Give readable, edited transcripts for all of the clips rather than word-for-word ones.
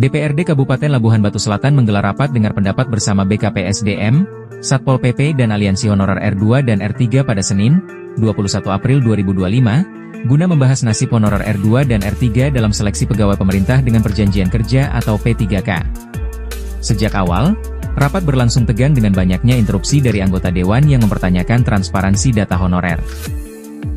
DPRD Kabupaten Labuhan Batu Selatan menggelar rapat dengar pendapat bersama BKPSDM, Satpol PP dan Aliansi Honorer R2 dan R3 pada Senin, 21 April 2025, guna membahas nasib honorer R2 dan R3 dalam seleksi pegawai pemerintah dengan perjanjian kerja atau P3K. Sejak awal, rapat berlangsung tegang dengan banyaknya interupsi dari anggota Dewan yang mempertanyakan transparansi data honorer.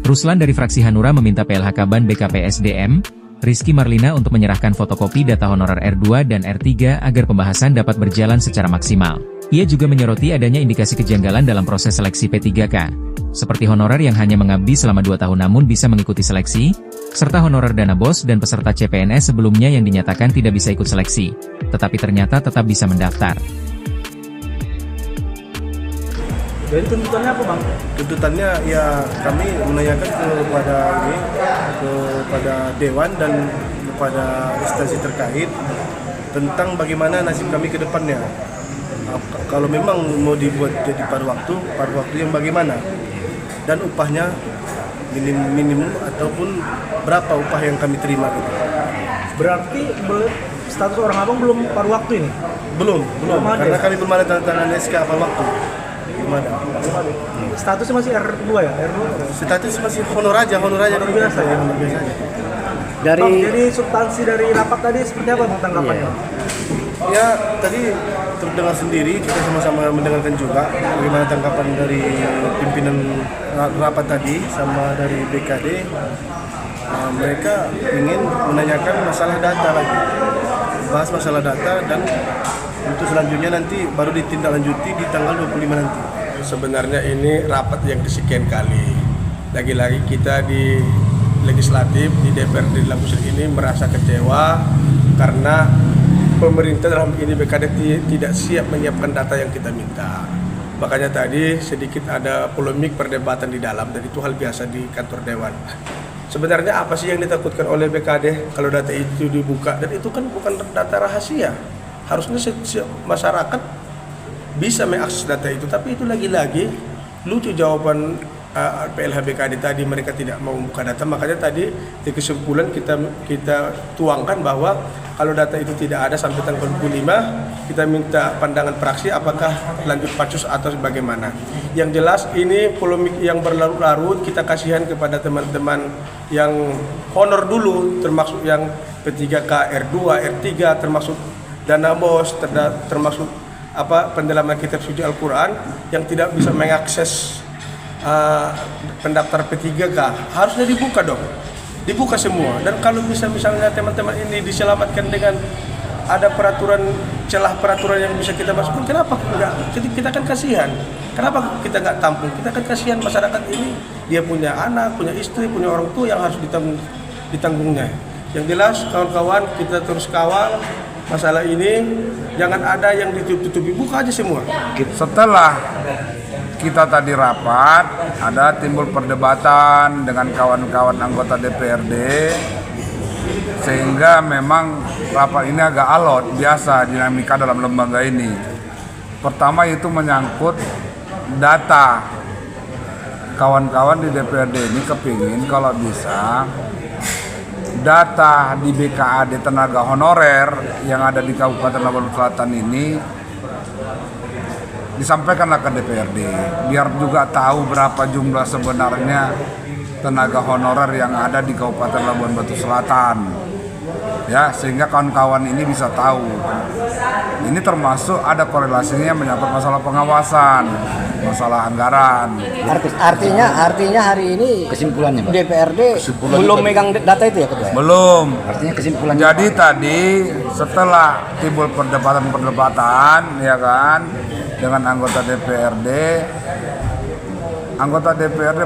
Ruslan dari fraksi Hanura meminta PLH Kaban BKPSDM, Rizky Marlina untuk menyerahkan fotokopi data honorer R2 dan R3 agar pembahasan dapat berjalan secara maksimal. Ia juga menyoroti adanya indikasi kejanggalan dalam proses seleksi P3K, seperti honorer yang hanya mengabdi selama 2 tahun namun bisa mengikuti seleksi, serta honorer dana bos dan peserta CPNS sebelumnya yang dinyatakan tidak bisa ikut seleksi, tetapi ternyata tetap bisa mendaftar. Jadi tuntutannya apa, Bang? Tuntutannya ya kami menanyakan kepada Dewan dan kepada instansi terkait tentang bagaimana nasib kami ke depannya. Kalau memang mau dibuat jadi paruh waktu yang bagaimana? Dan upahnya minimum ataupun berapa upah yang kami terima gitu. Berarti status orang abang belum paruh waktu ini? Belum karena kami belum ada tanda tangan SK paruh waktu. Statusnya masih R2 ya? Status masih honor aja biasa ya. Jadi substansi dari rapat tadi seperti apa tanggapannya? Ya tadi terdengar sendiri, kita sama-sama mendengarkan juga bagaimana tanggapan dari pimpinan rapat tadi sama dari BKD. Mereka ingin menanyakan masalah data lagi, bahas masalah data dan untuk selanjutnya nanti baru ditindaklanjuti di tanggal 25 nanti. Sebenarnya ini rapat yang kesekian kali. Lagi-lagi kita di legislatif, di DPRD Labuhan ini merasa kecewa karena pemerintah dalam ini BKD tidak siap menyiapkan data yang kita minta. Makanya tadi sedikit ada polemik perdebatan di dalam dan itu hal biasa di kantor Dewan. Sebenarnya apa sih yang ditakutkan oleh BKD kalau data itu dibuka, dan itu kan bukan data rahasia. Harusnya masyarakat bisa mengakses data itu, tapi itu lagi-lagi lucu jawaban PLH BKD tadi, mereka tidak mau membuka data. Makanya tadi di kesimpulan kita tuangkan bahwa kalau data itu tidak ada sampai tanggal 25, kita minta pandangan fraksi apakah lanjut pansus atau bagaimana. Yang jelas ini polemik yang berlarut-larut, kita kasihan kepada teman-teman yang honor dulu, termasuk yang P3K, R2, R3, termasuk dana bos, termasuk pendalaman kitab suci Al-Quran yang tidak bisa mengakses pendaftar P3K. Harusnya dibuka dong, dibuka semua. Dan kalau misalnya teman-teman ini diselamatkan dengan ada celah peraturan yang bisa kita masukkan, kenapa enggak? Kita kan kasihan. Kenapa kita nggak tampung? Kita kan kasihan masyarakat ini, dia punya anak, punya istri, punya orang tua yang harus ditanggungnya. Yang jelas kawan-kawan, kita terus kawal masalah ini, jangan ada yang ditutupi, buka aja semua. Setelah kita tadi rapat, ada timbul perdebatan dengan kawan-kawan anggota DPRD, sehingga memang rapat ini agak alot, biasa dinamika dalam lembaga ini. Pertama itu menyangkut data. Kawan-kawan di DPRD ini kepingin kalau bisa data di BKAD tenaga honorer yang ada di Kabupaten Labuhan Selatan ini disampaikanlah ke DPRD, biar juga tahu berapa jumlah sebenarnya tenaga honorer yang ada di Kabupaten Labuhan Batu Selatan, ya, sehingga kawan-kawan ini bisa tahu. Ini termasuk ada korelasinya menyangkut masalah pengawasan, masalah anggaran. Artinya hari ini kesimpulannya, Pak, DPRD belum megang data itu ya, Ketua? Belum. Artinya kesimpulannya. Jadi tadi setelah timbul perdebatan, ya kan, dengan anggota DPRD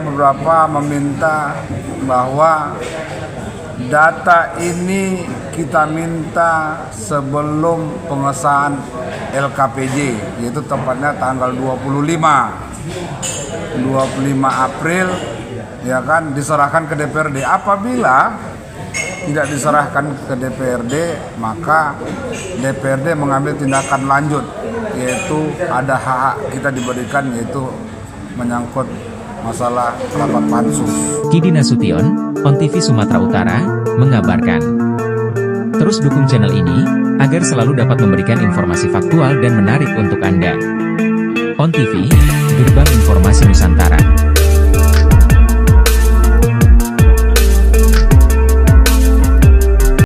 beberapa meminta bahwa data ini kita minta sebelum pengesahan LKPJ, yaitu tepatnya tanggal 25 April, ya kan, diserahkan ke DPRD. Apabila tidak diserahkan ke DPRD, maka DPRD mengambil tindakan lanjut, yaitu ada hak kita diberikan, yaitu menyangkut masalah rapat pansus. Kidi Nasution, On TV Sumatera Utara, mengabarkan. Terus dukung channel ini agar selalu dapat memberikan informasi faktual dan menarik untuk Anda. On TV, Gerbang Informasi Nusantara.